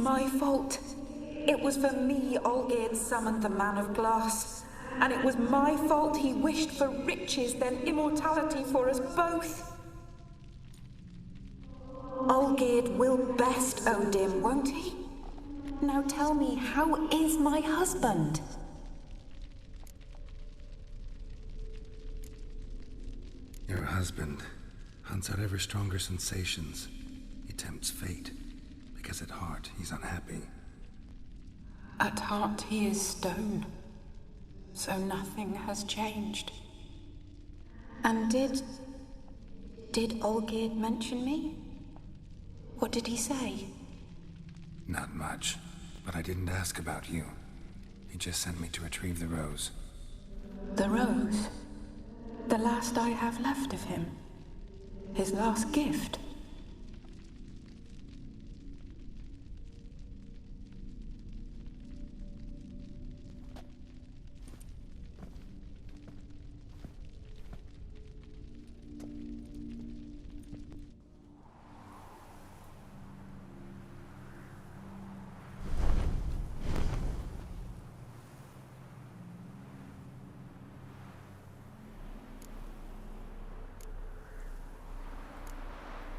my fault. It was for me Olgierd summoned the Man of Glass, and it was my fault he wished for riches then immortality for us both. Olgierd will best Odin, won't he? Now tell me, how is my husband? Your husband hunts out ever stronger sensations. He tempts fate, because at heart he's unhappy. At heart he is stone, so nothing has changed. And did Olgierd mention me? What did he say? Not much, but I didn't ask about you. He just sent me to retrieve the rose. The rose? The last I have left of him? His last gift?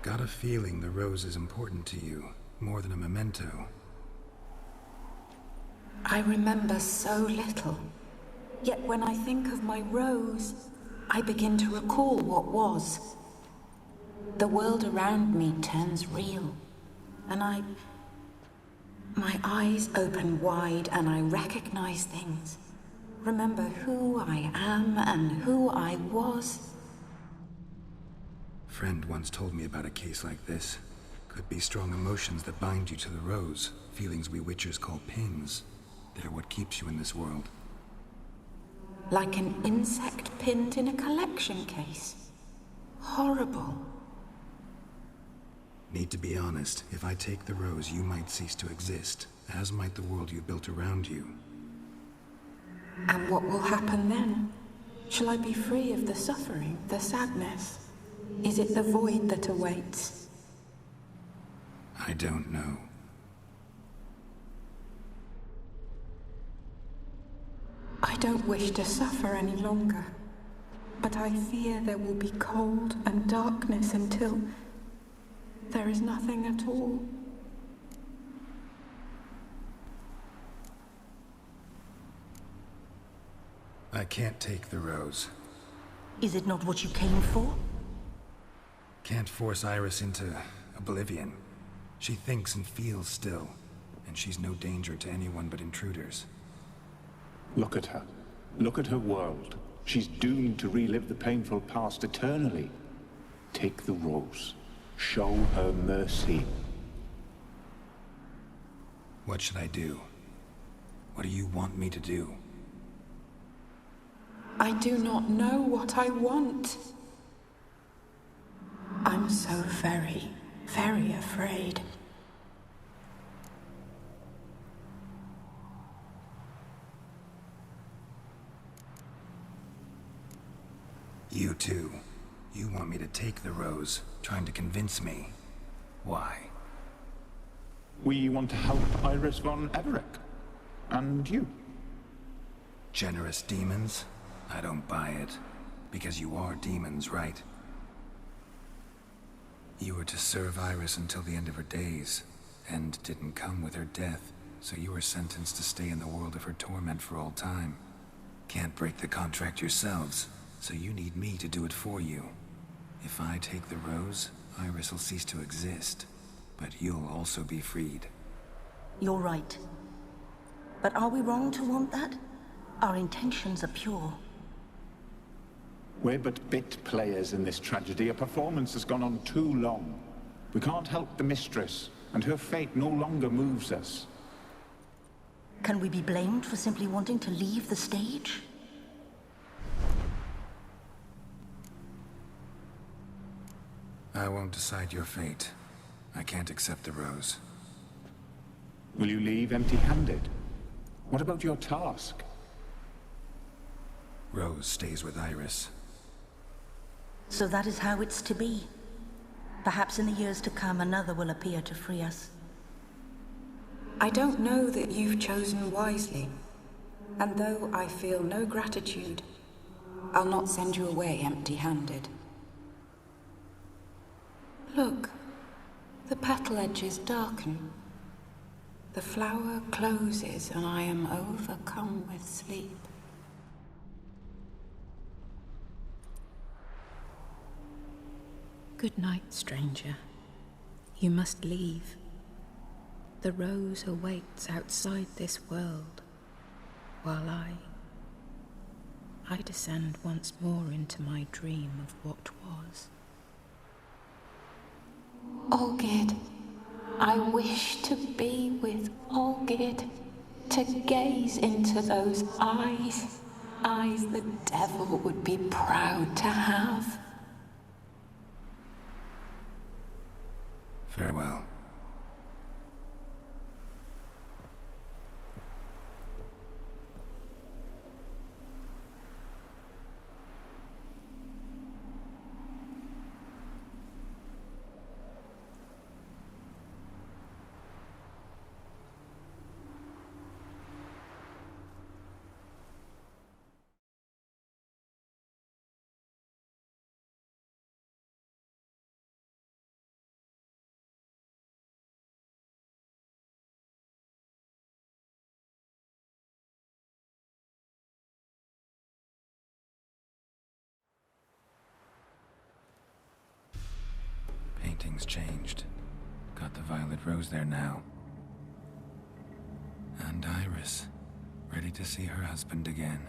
Got a feeling the rose is important to you, more than a memento. I remember so little. Yet when I think of my rose, I begin to recall what was. The world around me turns real, and my eyes open wide and I recognize things. Remember who I am and who I was. Friend once told me about a case like this. Could be strong emotions that bind you to the rose, feelings we witchers call pins. They're what keeps you in this world. Like an insect pinned in a collection case. Horrible. Need to be honest, if I take the rose, you might cease to exist, as might the world you built around you. And what will happen then? Shall I be free of the suffering, the sadness? Is it the void that awaits? I don't know. I don't wish to suffer any longer, but I fear there will be cold and darkness until there is nothing at all. I can't take the rose. Is it not what you came for? Can't force Iris into oblivion. She thinks and feels still, and she's no danger to anyone but intruders. Look at her. Look at her world. She's doomed to relive the painful past eternally. Take the rose. Show her mercy. What should I do? What do you want me to do? I do not know what I want. I'm so very, very afraid. You too. You want me to take the rose, trying to convince me. Why? We want to help Iris von Everec. And you. Generous demons? I don't buy it. Because you are demons, right? You were to serve Iris until the end of her days. End didn't come with her death, so you were sentenced to stay in the world of her torment for all time. Can't break the contract yourselves, so you need me to do it for you. If I take the rose, Iris will cease to exist, but you'll also be freed. You're right. But are we wrong to want that? Our intentions are pure. We're but bit players in this tragedy. A performance has gone on too long. We can't help the mistress, and her fate no longer moves us. Can we be blamed for simply wanting to leave the stage? I won't decide your fate. I can't accept the rose. Will you leave empty-handed? What about your task? Rose stays with Iris. So that is how it's to be. Perhaps in the years to come, another will appear to free us. I don't know that you've chosen wisely, and though I feel no gratitude, I'll not send you away empty-handed. Look, the petal edges darken. The flower closes and I am overcome with sleep. Good night, stranger. You must leave. The rose awaits outside this world, while I descend once more into my dream of what was. Olgierd, I wish to be with Olgierd, to gaze into those eyes the devil would be proud to have. Farewell. Painting's changed. Got the violet rose there now. And Iris, ready to see her husband again.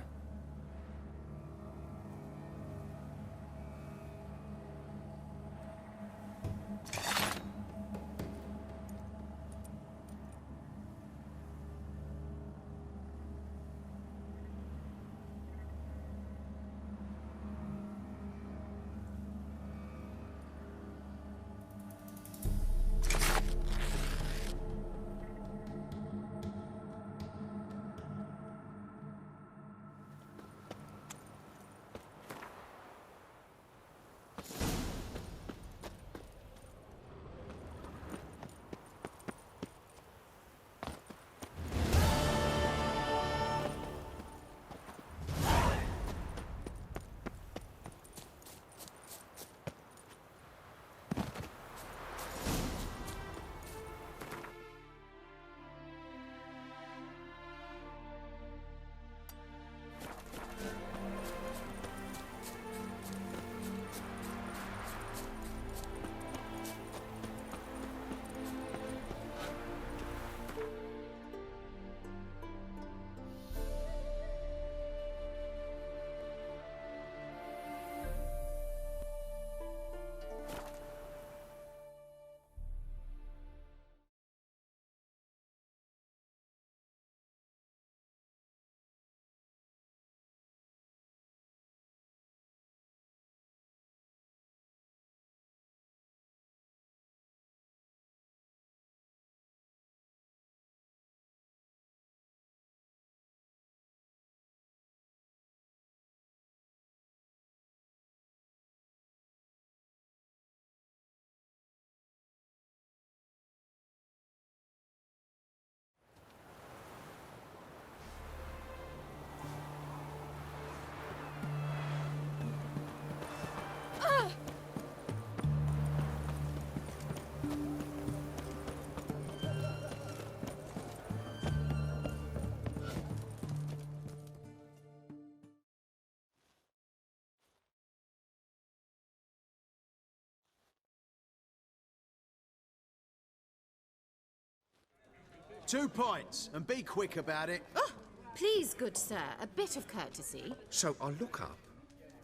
Two pints, and be quick about it. Oh, please, good sir, a bit of courtesy. So I look up,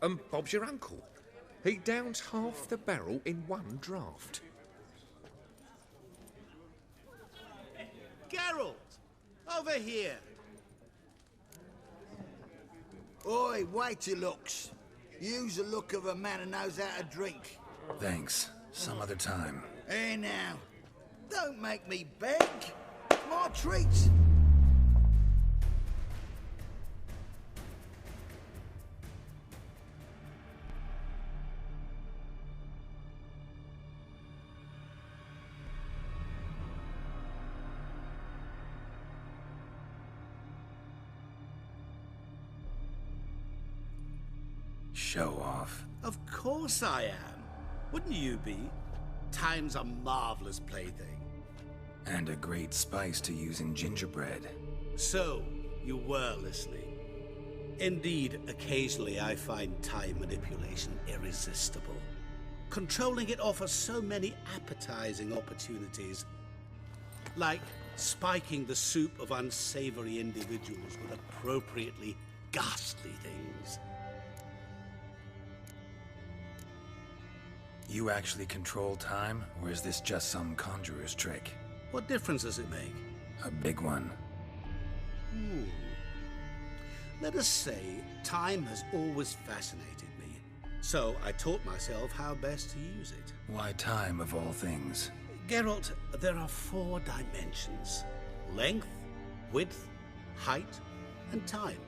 and Bob's your uncle. He downs half the barrel in one draught. Geralt! Over here! Oi, wait your looks. Use the look of a man who knows how to drink. Thanks. Some other time. Hey now, don't make me beg. More treats. Show off. Of course I am. Wouldn't you be? Time's a marvelous plaything. And a great spice to use in gingerbread. So, you were listening. Indeed, occasionally I find time manipulation irresistible. Controlling it offers so many appetizing opportunities. Like spiking the soup of unsavory individuals with appropriately ghastly things. You actually control time, or is this just some conjurer's trick? What difference does it make? A big one. Let us say time has always fascinated me. So I taught myself how best to use it. Why time, of all things? Geralt, there are 4 dimensions. Length, width, height, and time.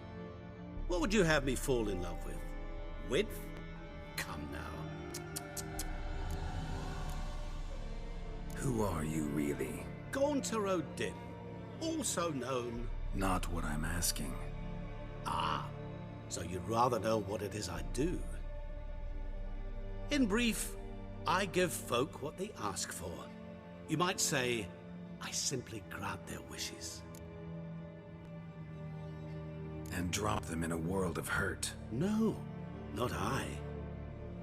What would you have me fall in love with? Width? Come now. Who are you, really? Gaunter O'Dim, also known... Not what I'm asking. Ah, so you'd rather know what it is I do. In brief, I give folk what they ask for. You might say, I simply grant their wishes. And drop them in a world of hurt. No, not I.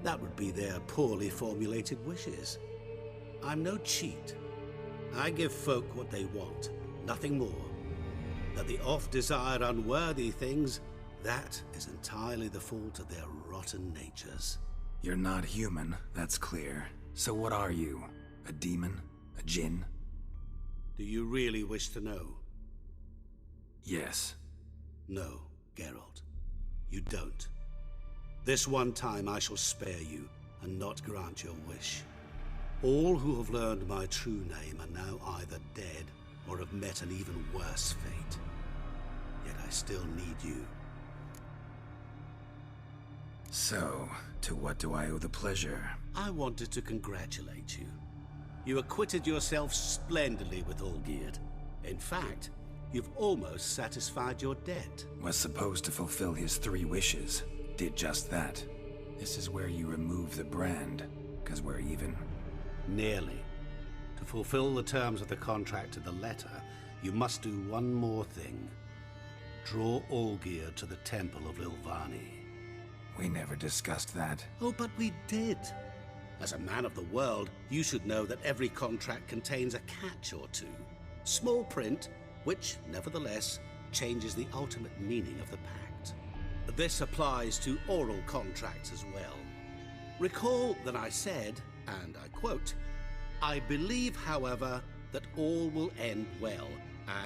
That would be their poorly formulated wishes. I'm no cheat. I give folk what they want, nothing more. That the oft-desired unworthy things, that is entirely the fault of their rotten natures. You're not human, that's clear. So what are you? A demon? A djinn? Do you really wish to know? Yes. No, Geralt. You don't. This one time I shall spare you, and not grant your wish. All who have learned my true name are now either dead, or have met an even worse fate. Yet I still need you. So, to what do I owe the pleasure? I wanted to congratulate you. You acquitted yourself splendidly with Olgierd. In fact, you've almost satisfied your debt. Was supposed to fulfill his 3 wishes. Did just that. This is where you remove the brand, 'cause we're even. Nearly. To fulfill the terms of the contract to the letter, you must do one more thing. Draw Olgierd to the Temple of Lilvani. We never discussed that. Oh, but we did. As a man of the world, you should know that every contract contains a catch or two. Small print, which, nevertheless, changes the ultimate meaning of the pact. This applies to oral contracts as well. Recall that I said, and I quote, I believe, however, that all will end well,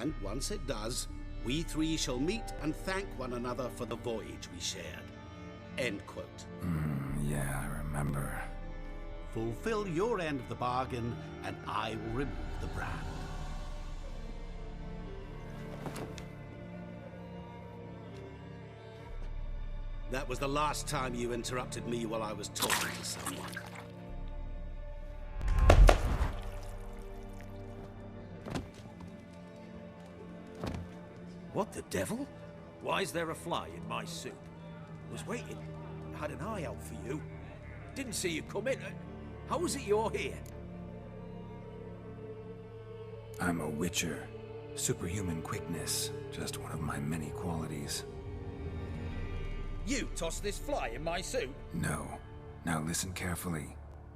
and once it does, we 3 shall meet and thank one another for the voyage we shared. End quote. Yeah, I remember. Fulfill your end of the bargain, and I will remove the brand. That was the last time you interrupted me while I was talking to someone. What the devil? Why is there a fly in my soup? Was waiting. I had an eye out for you. Didn't see you come in. How is it you're here? I'm a witcher. Superhuman quickness. Just one of my many qualities. You tossed this fly in my soup? No. Now listen carefully.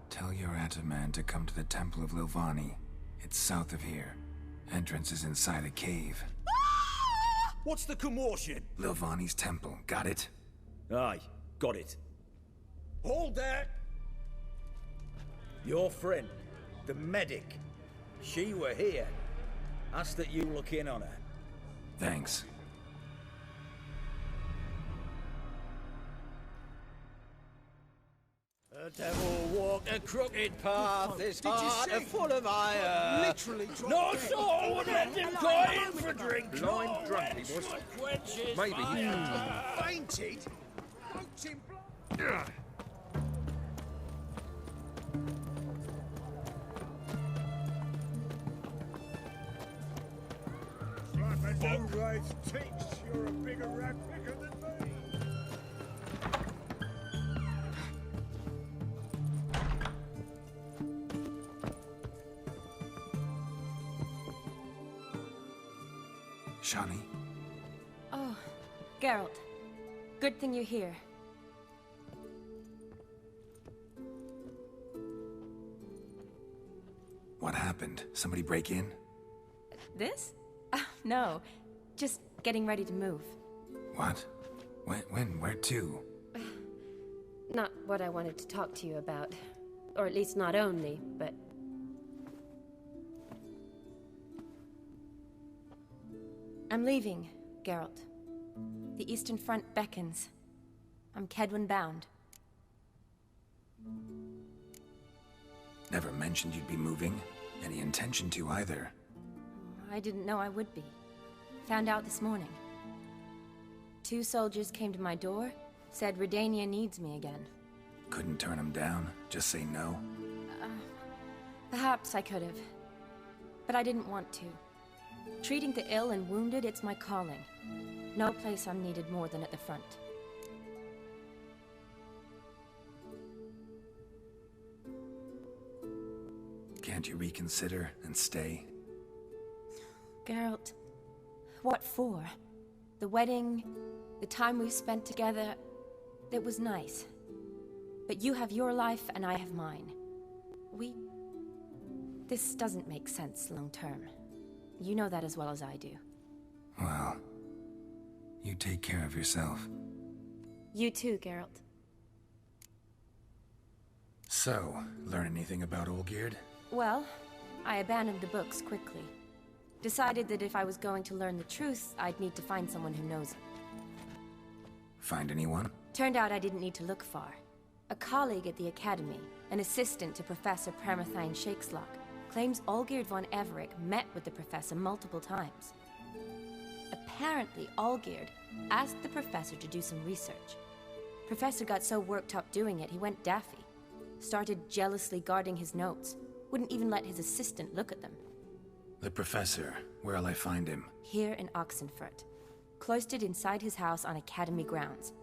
Tell your Ataman to come to the Temple of Lilvani. It's south of here. Entrance is inside a cave. What's the commotion? Lilvani's temple. Got it? Aye, got it. Hold there! Your friend, the medic. She were here. Ask that you look in on her. Thanks. The devil walked a crooked path, his heart a full of iron. Literally No soul would let him go in for drink. Blind drunk he was. Maybe he... fainted. Poked him Fundraise thinks you're a bigger rat picker than me. Shani? Oh, Geralt. Good thing you're here. What happened? Somebody break in? This? No. Just getting ready to move. What? When? Where to? Not what I wanted to talk to you about. Or at least not only, but... I'm leaving, Geralt. The Eastern Front beckons. I'm Kedwen bound. Never mentioned you'd be moving. Any intention to either. I didn't know I would be. Found out this morning. 2 soldiers came to my door, said Redania needs me again. Couldn't turn him down? Just say no? Perhaps I could have. But I didn't want to. Treating the ill and wounded, it's my calling. No place I'm needed more than at the front. Can't you reconsider and stay? Geralt, what for? The wedding, the time we've spent together, it was nice. But you have your life and I have mine. This doesn't make sense long term. You know that as well as I do. Well, you take care of yourself. You too, Geralt. So, learn anything about Olgierd? Well, I abandoned the books quickly. Decided that if I was going to learn the truth, I'd need to find someone who knows it. Find anyone? Turned out I didn't need to look far. A colleague at the Academy, an assistant to Professor Pramathine Shakeslock, claims Olgierd von Everec met with the professor multiple times. Apparently, Olgierd asked the professor to do some research. Professor got so worked up doing it, he went daffy. Started jealously guarding his notes. Wouldn't even let his assistant look at them. The professor. Where'll I find him? Here in Oxenfurt. Cloistered inside his house on Academy grounds.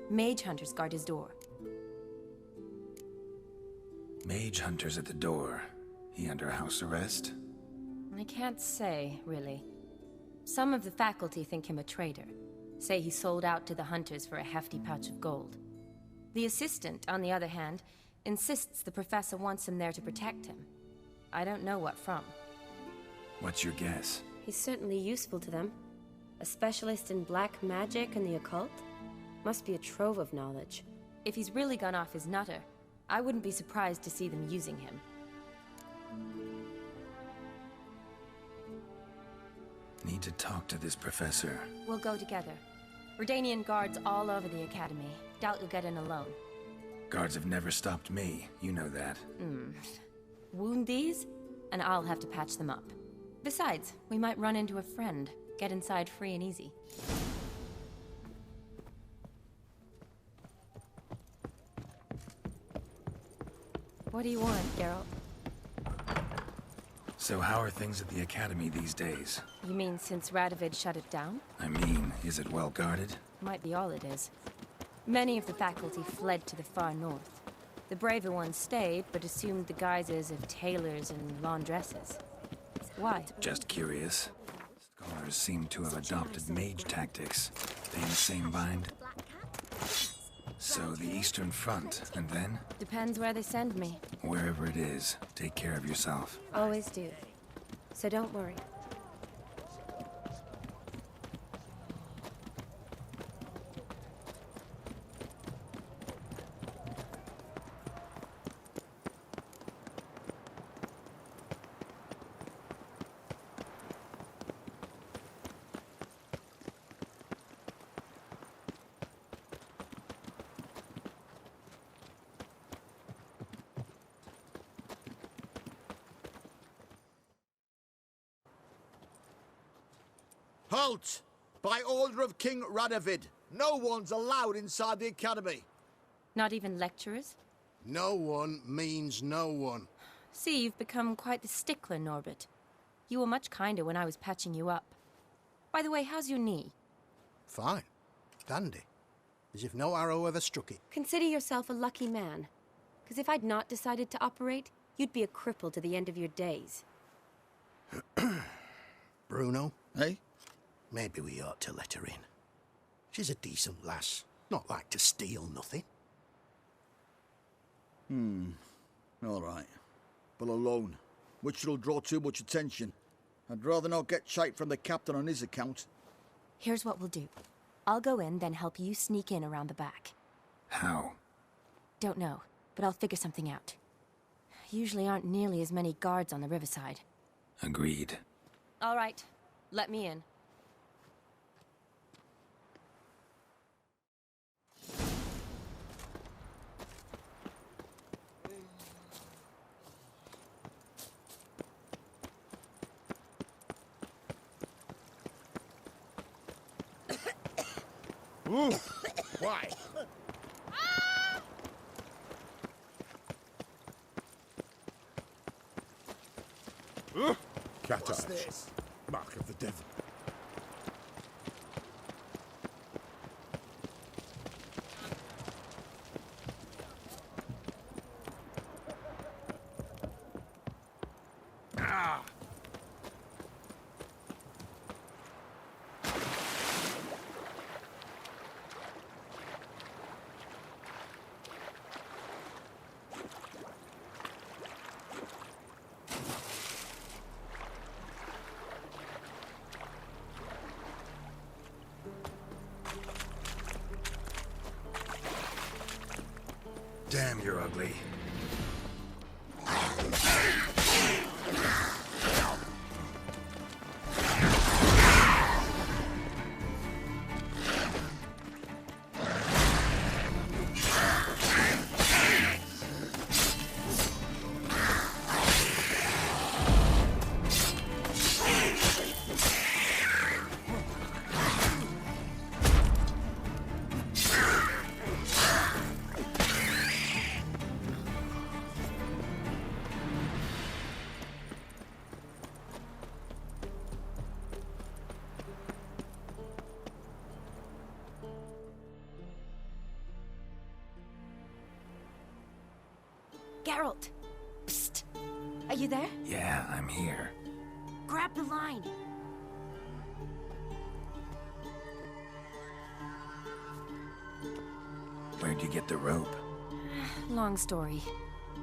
Mage hunters guard his door. Mage hunters at the door. He under house arrest? I can't say, really. Some of the faculty think him a traitor. Say he sold out to the hunters for a hefty pouch of gold. The assistant, on the other hand, insists the professor wants him there to protect him. I don't know what from. What's your guess? He's certainly useful to them. A specialist in black magic and the occult? Must be a trove of knowledge. If he's really gone off his nutter, I wouldn't be surprised to see them using him. Need to talk to this professor. We'll go together. Redanian guards all over the Academy. Doubt you'll get in alone. Guards have never stopped me, you know that. Wound these, and I'll have to patch them up. Besides, we might run into a friend. Get inside free and easy. What do you want, Geralt? So how are things at the Academy these days? You mean since Radovid shut it down? I mean, is it well guarded? Might be all it is. Many of the faculty fled to the far north. The braver ones stayed, but assumed the guises of tailors and laundresses. Why? Just curious. Scholars seem to have adopted mage tactics. They in the same bind? So the Eastern Front, and then? Depends where they send me. Wherever it is, take care of yourself. Always do. So don't worry. Halt! By order of King Radovid, no one's allowed inside the Academy. Not even lecturers? No one means no one. See, you've become quite the stickler, Norbert. You were much kinder when I was patching you up. By the way, how's your knee? Fine. Dandy. As if no arrow ever struck it. Consider yourself a lucky man. Because if I'd not decided to operate, you'd be a cripple to the end of your days. Bruno? Eh? Maybe we ought to let her in. She's a decent lass, not like to steal nothing. All right. But alone, which will draw too much attention. I'd rather not get shite from the captain on his account. Here's what we'll do. I'll go in, then help you sneak in around the back. How? Don't know, but I'll figure something out. Usually aren't nearly as many guards on the riverside. Agreed. All right, let me in. Ooh, why? Cat What's eyes. this? Mark of the devil. Ah! Damn, you're ugly. Geralt! Psst! Are you there? Yeah, I'm here. Grab the line! Where'd you get the rope? Long story.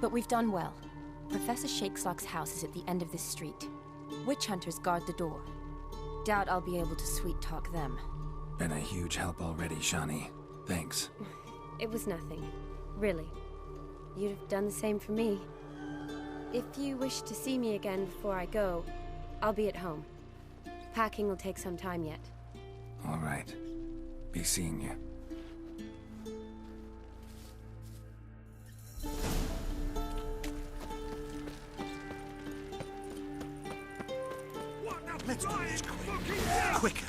But we've done well. Professor Shakeslock's house is at the end of this street. Witch hunters guard the door. Doubt I'll be able to sweet-talk them. Been a huge help already, Shani. Thanks. It was nothing. Really. You'd have done the same for me. If you wish to see me again before I go, I'll be at home. Packing will take some time yet. All right. Be seeing you. Let's do this quicker.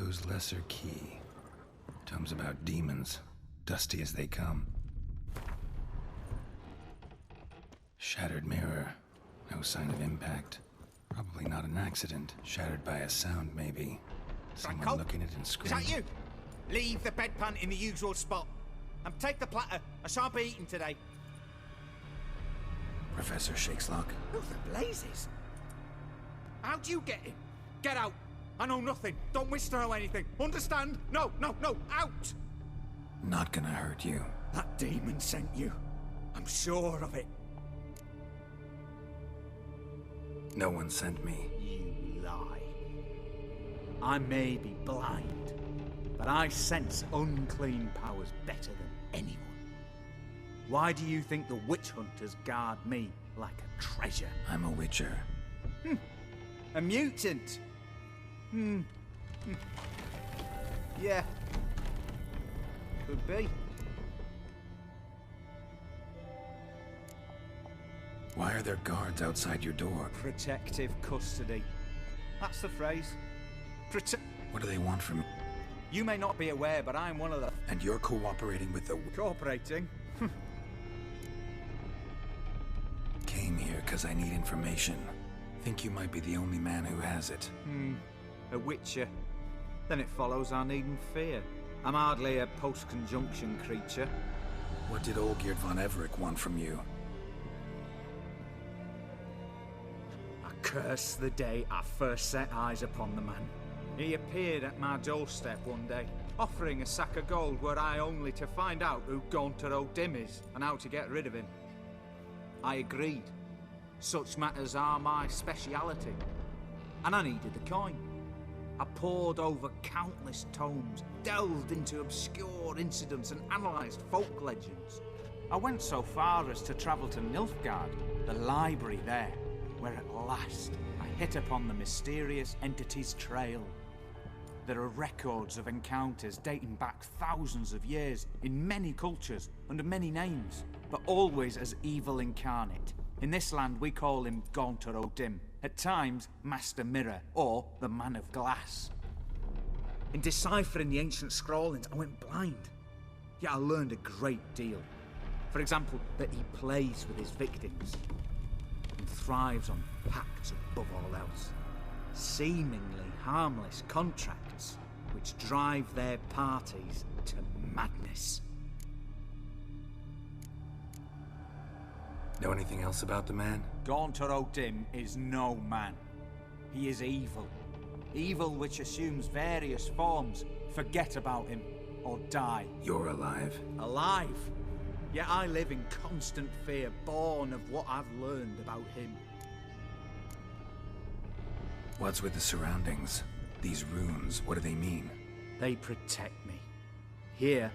Cthulhu's Lesser Key. Tomes about demons, dusty as they come. Shattered mirror. No sign of impact. Probably not an accident. Shattered by a sound, maybe. Someone Franco? looking at it and Is screaming. that you? Leave the bedpan in the usual spot. And take the platter. I shan't be eating today. Professor Shakeslock. Who the blazes? How do you get in? Get out. I know nothing. Don't wish to know anything. Understand? No, no, no. Out! Not gonna hurt you. That demon sent you. I'm sure of it. No one sent me. You lie. I may be blind, but I sense unclean powers better than anyone. Why do you think the witch hunters guard me like a treasure? I'm a witcher. A mutant? Yeah. Could be. Why are there guards outside your door? Protective custody. That's the phrase. What do they want from me? You may not be aware, but I'm one of the... And you're cooperating with the... Cooperating? Came here because I need information. Think you might be the only man who has it. A witcher. Then it follows I needn't fear. I'm hardly a post-conjunction creature. What did Olgierd von Everec want from you? I curse the day I first set eyes upon the man. He appeared at my doorstep one day, offering a sack of gold were I only to find out who Gaunter O'Dim is and how to get rid of him. I agreed. Such matters are my speciality. And I needed the coin. I pored over countless tomes, delved into obscure incidents and analysed folk legends. I went so far as to travel to Nilfgaard, the library there, where at last I hit upon the mysterious entity's trail. There are records of encounters dating back thousands of years in many cultures under many names, but always as evil incarnate. In this land we call him Gaunter O'Dim, at times Master Mirror or the Man of Glass. In deciphering the ancient scrawlings I went blind, yet I learned a great deal. For example, that he plays with his victims and thrives on pacts above all else. Seemingly harmless contracts which drive their parties to madness. Know anything else about the man? Gaunter O'Dim is no man. He is evil. Evil which assumes various forms. Forget about him, or die. You're alive. Alive? Yet I live in constant fear, born of what I've learned about him. What's with the surroundings? These runes, what do they mean? They protect me. Here,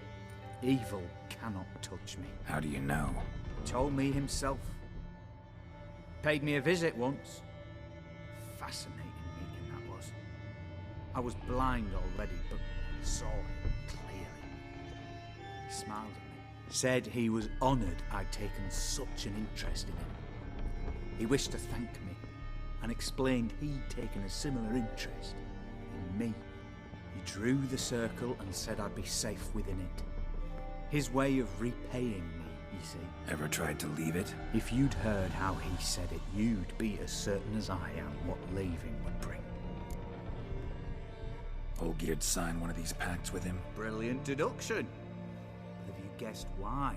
evil cannot touch me. How do you know? Told me himself. Paid me a visit once. Fascinating meeting that was. I was blind already, but saw him clearly. He smiled at me. Said he was honoured I'd taken such an interest in him. He wished to thank me, and explained he'd taken a similar interest in me. He drew the circle and said I'd be safe within it. His way of repaying me, you see. Ever tried to leave it? If you'd heard how he said it, you'd be as certain as I am what leaving would bring. Olgierd signed one of these pacts with him? Brilliant deduction. But have you guessed why?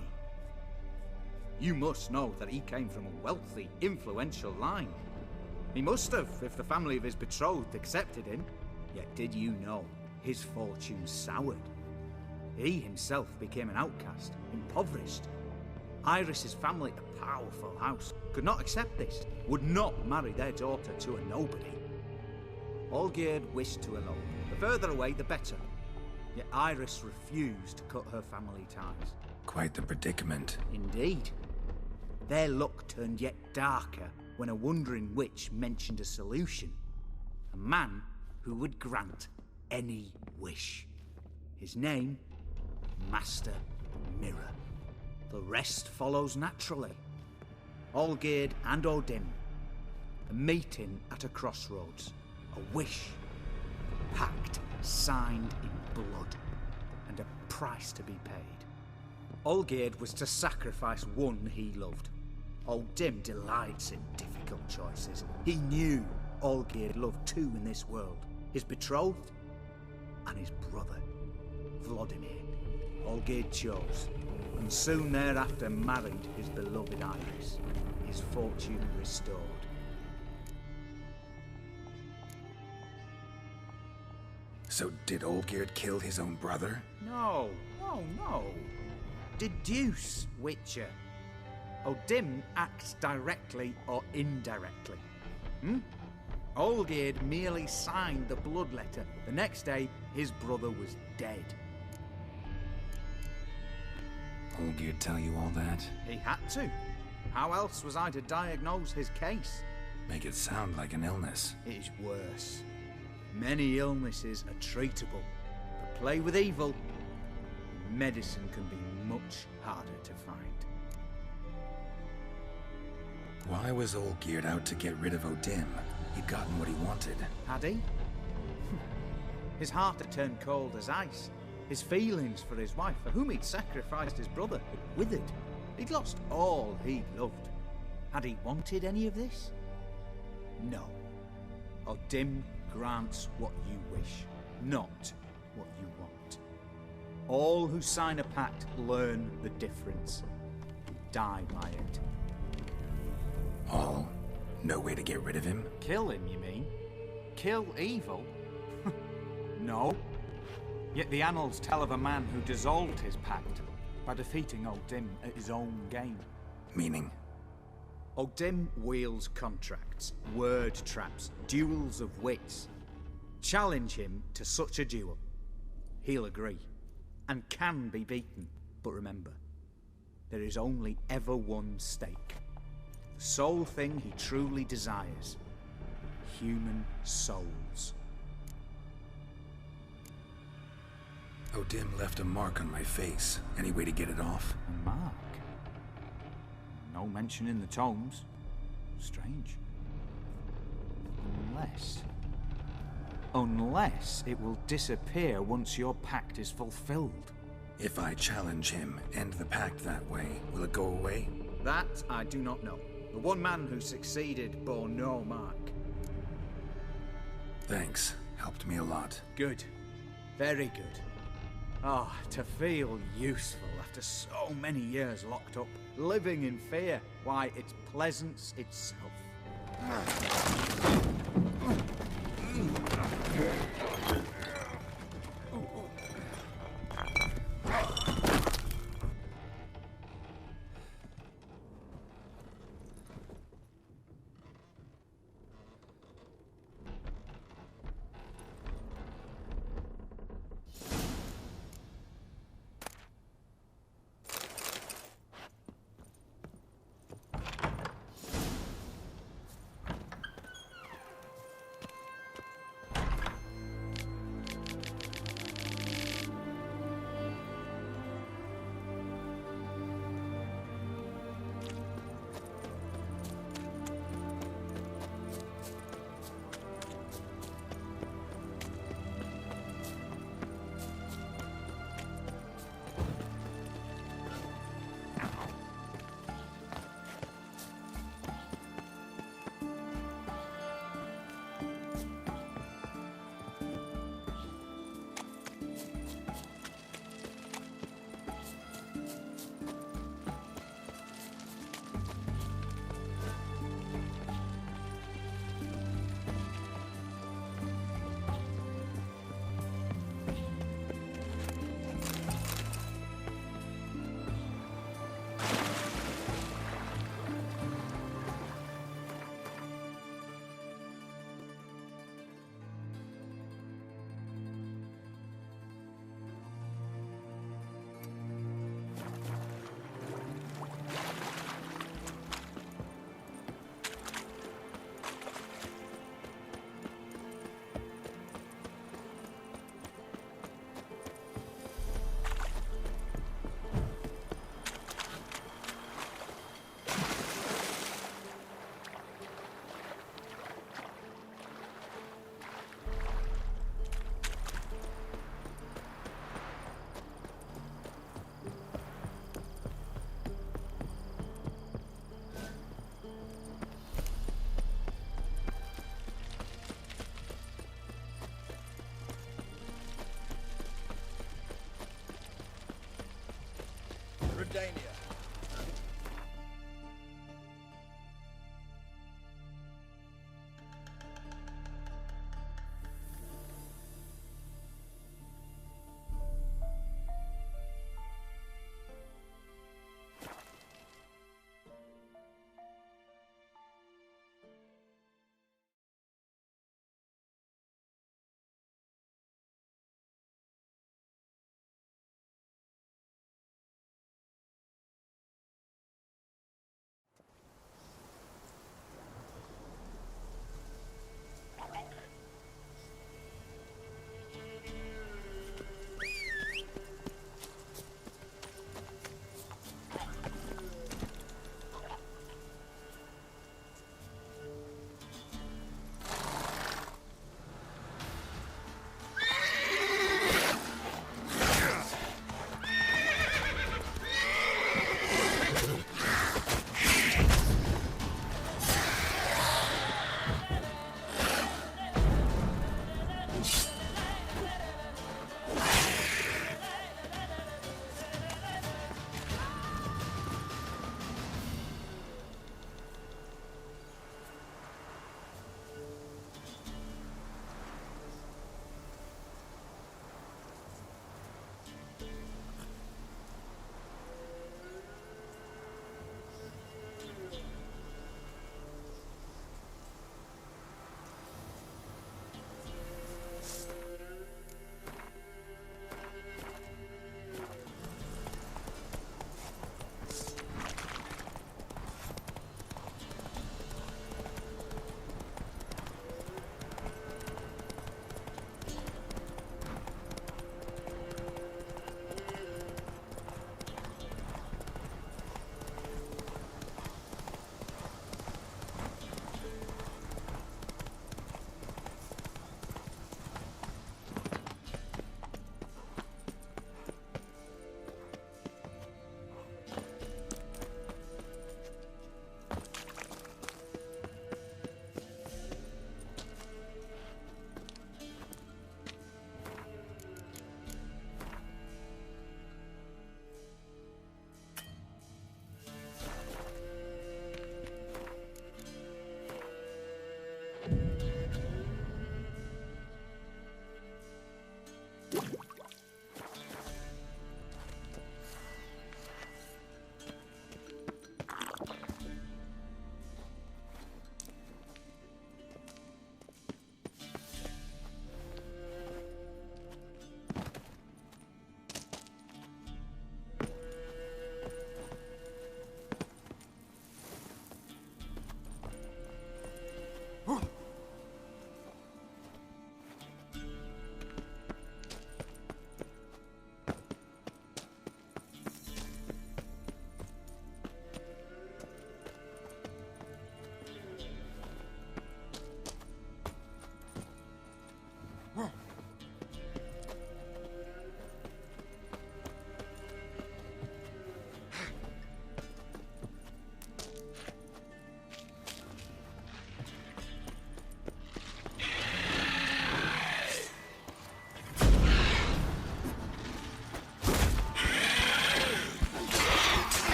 You must know that he came from a wealthy, influential line. He must have, if the family of his betrothed accepted him. Yet did you know his fortune soured? He himself became an outcast, impoverished. Iris's family, a powerful house, could not accept this, would not marry their daughter to a nobody. Olgierd wished to elope. The further away, the better. Yet Iris refused to cut her family ties. Quite the predicament. Indeed. Their luck turned yet darker when a wandering witch mentioned a solution. A man who would grant any wish. His name, Master Mirror. The rest follows naturally. Olgierd and O'Dim. A meeting at a crossroads. A wish. pact signed in blood, and a price to be paid. Olgierd was to sacrifice one he loved. Old Dim delights in difficult choices. He knew Olgierd loved two in this world, his betrothed and his brother, Vladimir. Olgierd chose, and soon thereafter married his beloved Iris, his fortune restored. So did Olgierd kill his own brother? No. Deduce, Witcher. O'Dim acts directly or indirectly. Olgierd merely signed the blood letter. The next day, his brother was dead. Olgierd tell you all that? He had to. How else was I to diagnose his case? Make it sound like an illness. It is worse. Many illnesses are treatable, but play with evil, medicine can be much harder to find. Why was Olgierd out to get rid of O'Dim? He'd gotten what he wanted. Had he? His heart had turned cold as ice. His feelings for his wife, for whom he'd sacrificed his brother, had withered. He'd lost all he loved. Had he wanted any of this? No. O'Dim grants what you wish, not what you want. All who sign a pact learn the difference and die by it. All? No way to get rid of him? Kill him, you mean? Kill evil? No. Yet the annals tell of a man who dissolved his pact by defeating O'Dim at his own game. Meaning? O'Dim wields contracts, word traps, duels of wits. Challenge him to such a duel. He'll agree, and can be beaten. But remember, there is only ever one stake. The sole thing he truly desires. Human souls. O'Dim left a mark on my face. Any way to get it off? A mark? No mention in the tomes. Strange. Unless it will disappear once your pact is fulfilled. If I challenge him, end the pact that way, will it go away? That I do not know. The one man who succeeded bore no mark. Thanks. Helped me a lot. Good. Very good. Ah, to feel useful after so many years locked up, living in fear. Why, it's pleasance itself.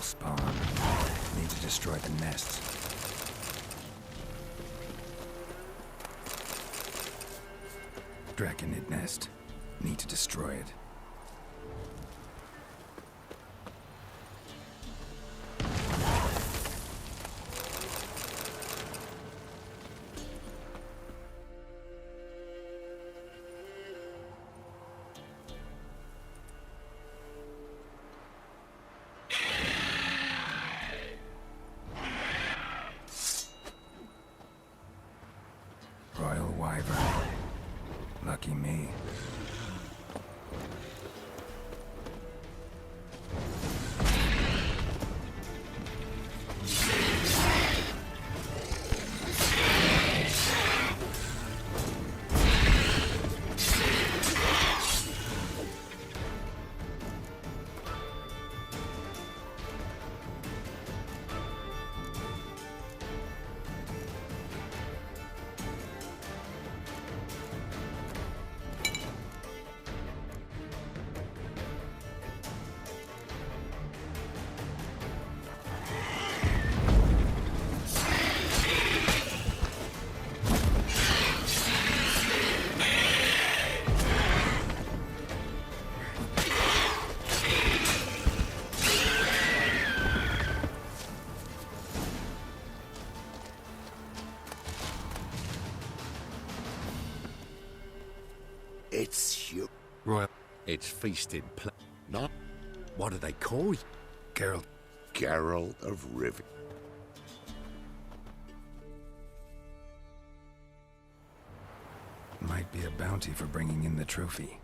will spawn. Need to destroy the nests. Draconid nest. Need to destroy it. Royal Wyvern. Lucky me. It's you. Royal. It's feasting not. What do they call you? Geralt. Geralt of Rivia. Might be a bounty for bringing in the trophy.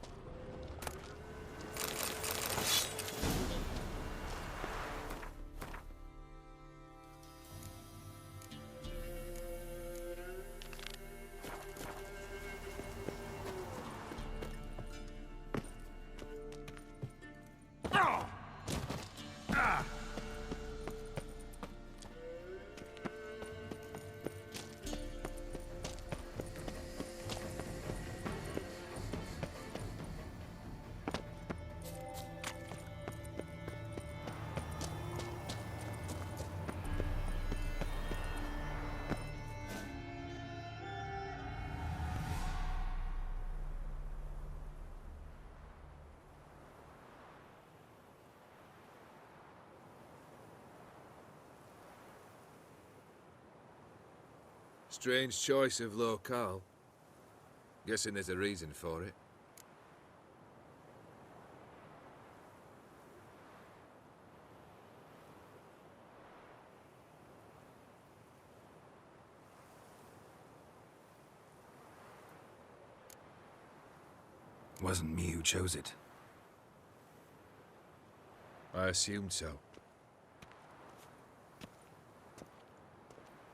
Strange choice of locale. Guessing there's a reason for it. Wasn't me who chose it. I assumed so.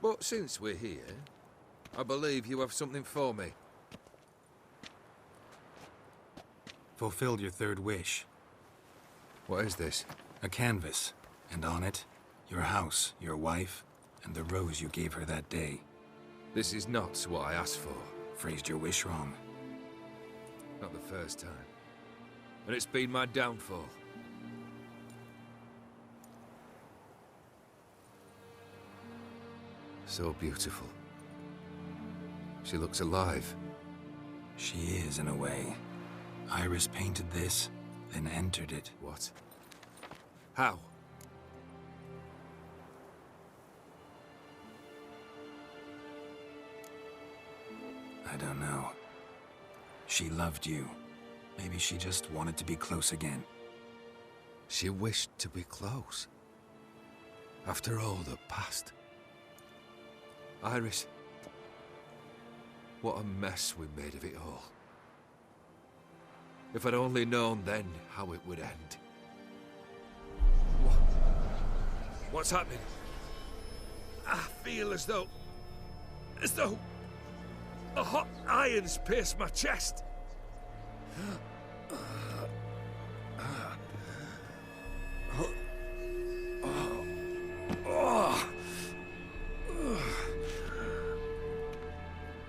But since we're here, I believe you have something for me. Fulfilled your third wish. What is this? A canvas, and on it, your house, your wife, and the rose you gave her that day. This is not what I asked for. Phrased your wish wrong. Not the first time. And it's been my downfall. So beautiful. She looks alive. She is, in a way. Iris painted this, then entered it. What? How? I don't know. She loved you. Maybe she just wanted to be close again. She wished to be close. After all the past. Iris. What a mess we made of it all. If I'd only known then how it would end. What's happening? I feel as though a hot iron's pierced my chest.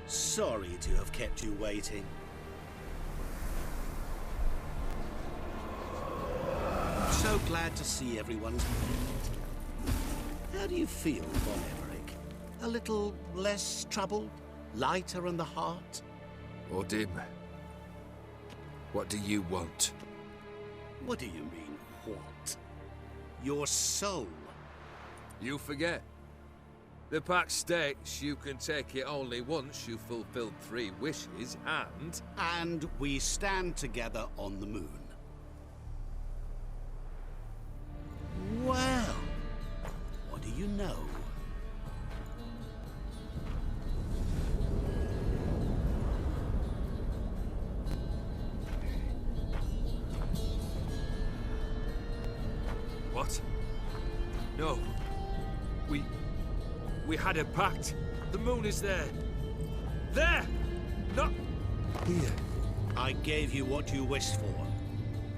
Sorry to have kept you waiting. So glad to see everyone's made. How do you feel, Von Emmerich? A little less troubled? Lighter in the heart? Odim, what do you want? What do you mean, what? Your soul. You forget. The pact states you can take it only once you've fulfilled 3 wishes, and... And we stand together on the moon. Well, what do you know? What? No. We had a pact. The moon is there. There! Not here. I gave you what you wished for.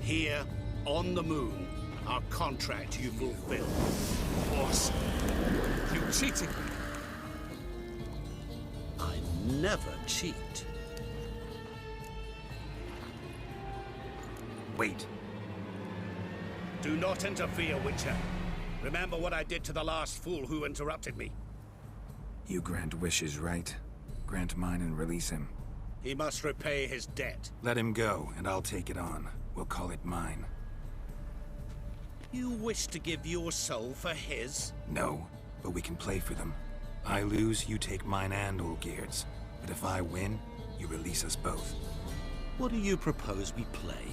Here, on the moon, our contract you fulfilled. Boss, you cheated me. I never cheat. Wait. Do not interfere, Witcher. Remember what I did to the last fool who interrupted me. You grant wishes, right? Grant mine and release him. He must repay his debt. Let him go, and I'll take it on. We'll call it mine. You wish to give your soul for his? No, but we can play for them. I lose, you take mine and Olgierd's. But if I win, you release us both. What do you propose we play?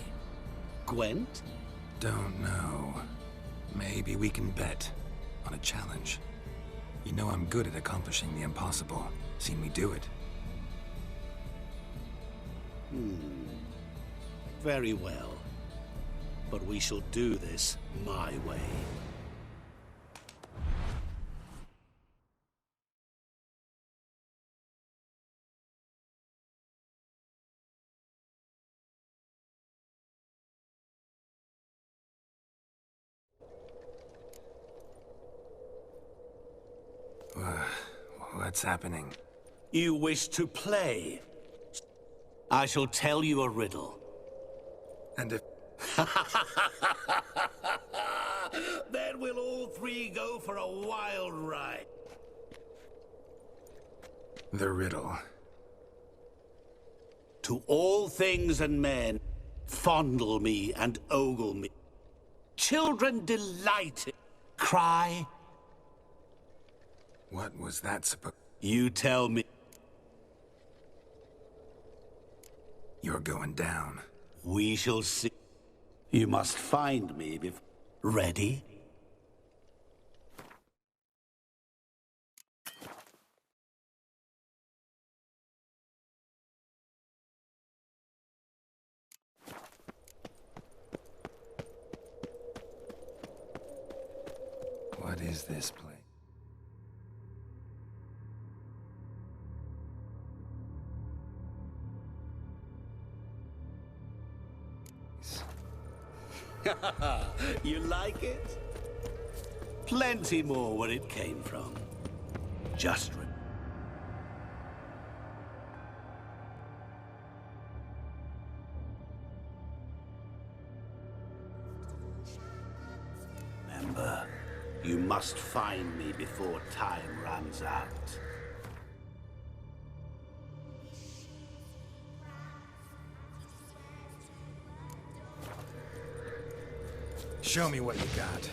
Gwent? Don't know. Maybe we can bet on a challenge. You know I'm good at accomplishing the impossible. Seen me do it. Very well. But we shall do this my way. What's happening? You wish to play? I shall tell you a riddle. And if... Then we'll all 3 go for a wild ride. The riddle. To all things and men, fondle me and ogle me. Children delighted, cry. What was that supposed... You tell me. You're going down. We shall see. You must find me before... Ready? What is this place? You like it? Plenty more where it came from. Just remember, you must find me before time runs out. Show me what you got.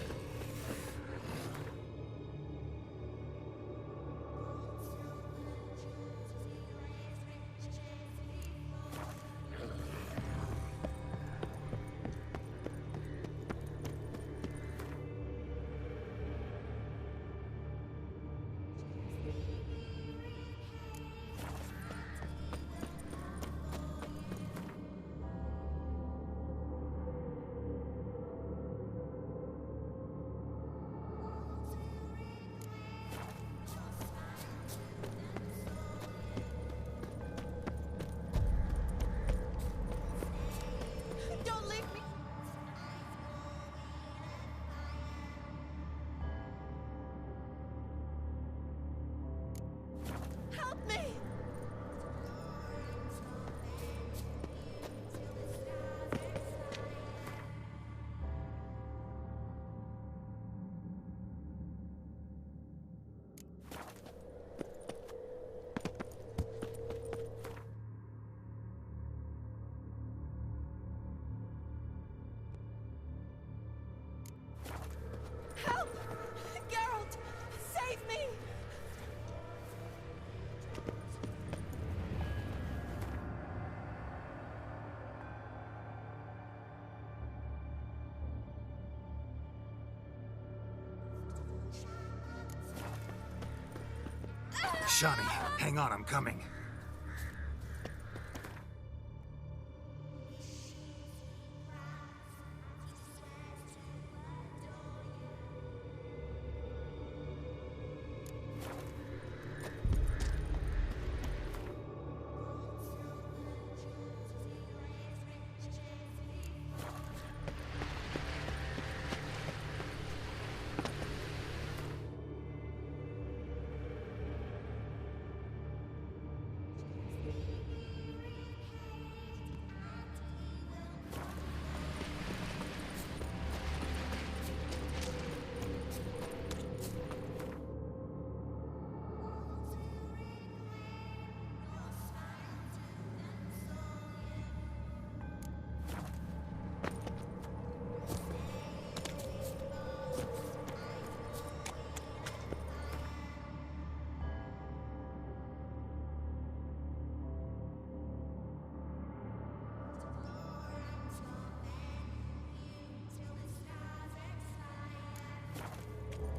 Shani, hang on, I'm coming.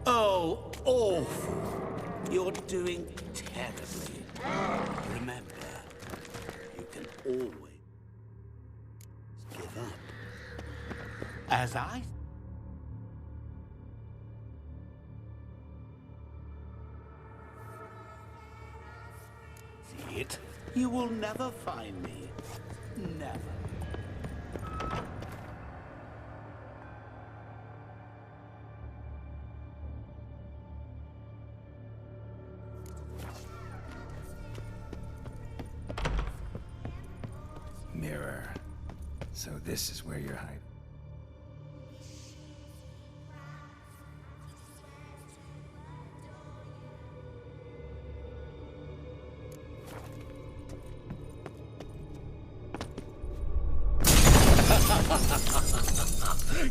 Oh, awful. You're doing terribly. Remember, you can always give up. As I... see it, you will never find me. Never. Mirror. So this is where you're hiding.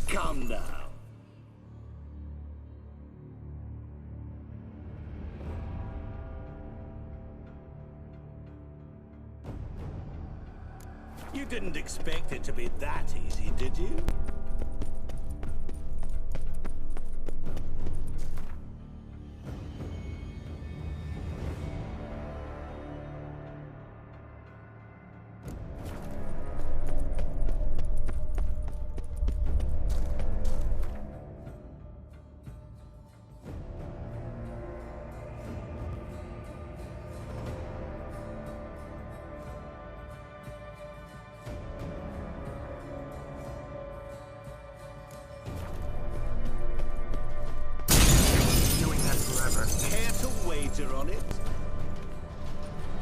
Come now. You didn't expect it to be that easy, did you? Care to wager on it?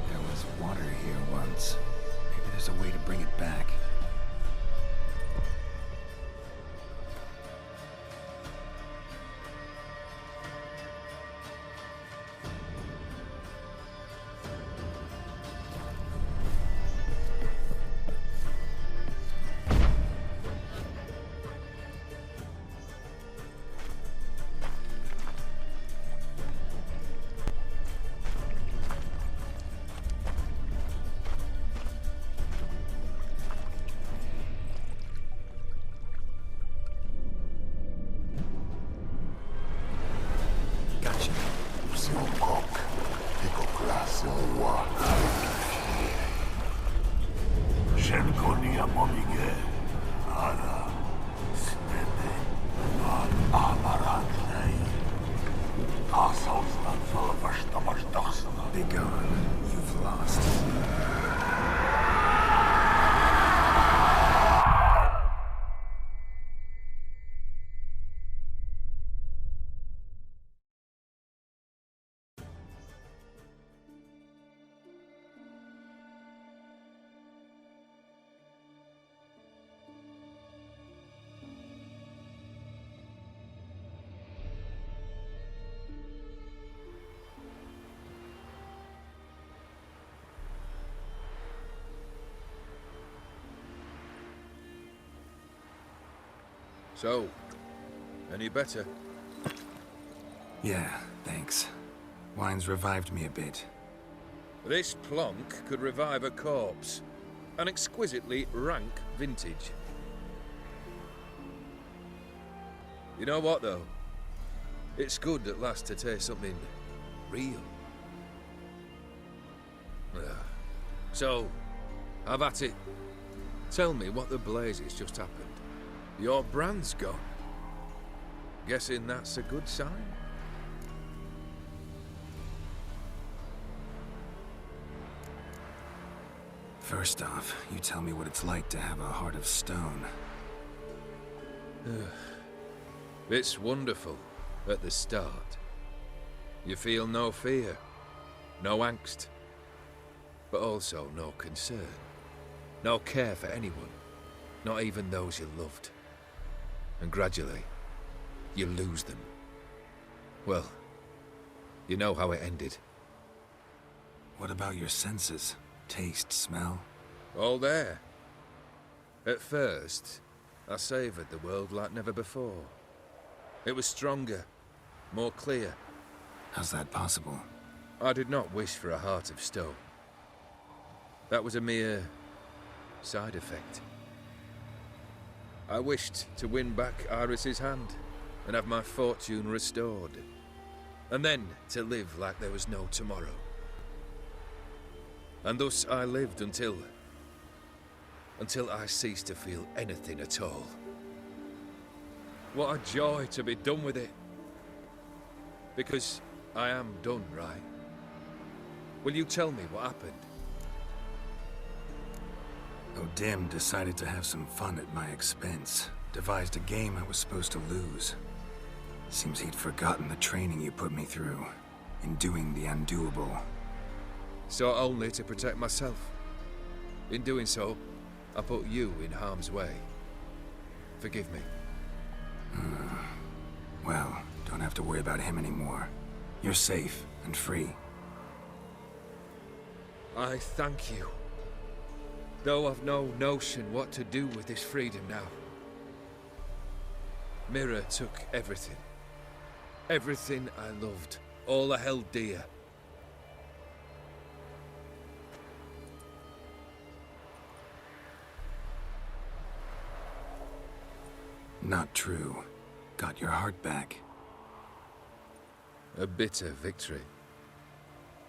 There was water here once. Maybe there's a way to bring it back. Be gone. You've lost. So, any better? Yeah, thanks. Wine's revived me a bit. This plonk could revive a corpse. An exquisitely rank vintage. You know what, though? It's good at last to taste something real. So, have at it. Tell me what the blazes just happened. Your brand's gone. Guessing that's a good sign? First off, you tell me what it's like to have a heart of stone. It's wonderful at the start. You feel no fear, no angst, but also no concern, no care for anyone, not even those you loved. And gradually, you lose them. Well, you know how it ended. What about your senses? Taste, smell? All there. At first, I savoured the world like never before. It was stronger, more clear. How's that possible? I did not wish for a heart of stone. That was a mere side effect. I wished to win back Iris's hand and have my fortune restored. And then to live like there was no tomorrow. And thus I lived until I ceased to feel anything at all. What a joy to be done with it. Because I am done, right? Will you tell me what happened? O'Dim decided to have some fun at my expense. Devised a game I was supposed to lose. Seems he'd forgotten the training you put me through in doing the undoable. So only to protect myself. In doing so, I put you in harm's way. Forgive me. Well, don't have to worry about him anymore. You're safe and free. I thank you. Though I've no notion what to do with this freedom now. Mira took everything. Everything I loved. All I held dear. Not true. Got your heart back. A bitter victory.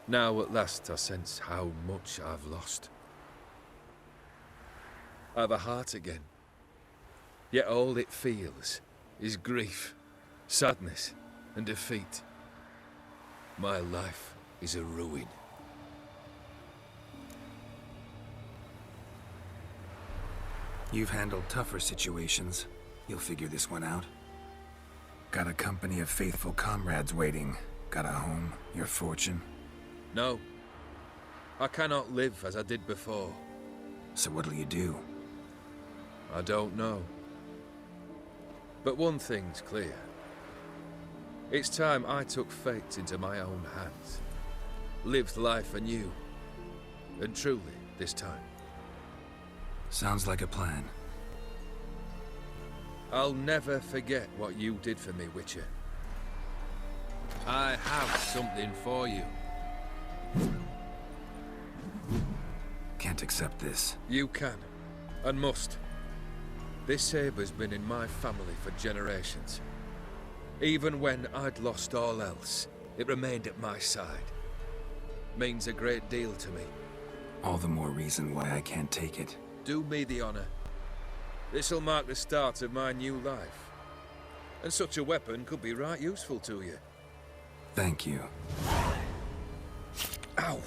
Now at last I sense how much I've lost. I've a heart again. Yet all it feels is grief, sadness, and defeat. My life is a ruin. You've handled tougher situations. You'll figure this one out. Got a company of faithful comrades waiting. Got a home, your fortune. No. I cannot live as I did before. So what'll you do? I don't know. But one thing's clear. It's time I took fate into my own hands. Lived life anew. And truly, this time. Sounds like a plan. I'll never forget what you did for me, Witcher. I have something for you. Can't accept this. You can, and must. This sabre's been in my family for generations. Even when I'd lost all else, it remained at my side. Means a great deal to me. All the more reason why I can't take it. Do me the honor. This'll mark the start of my new life. And such a weapon could be right useful to you. Thank you. Ow!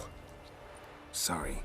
Sorry.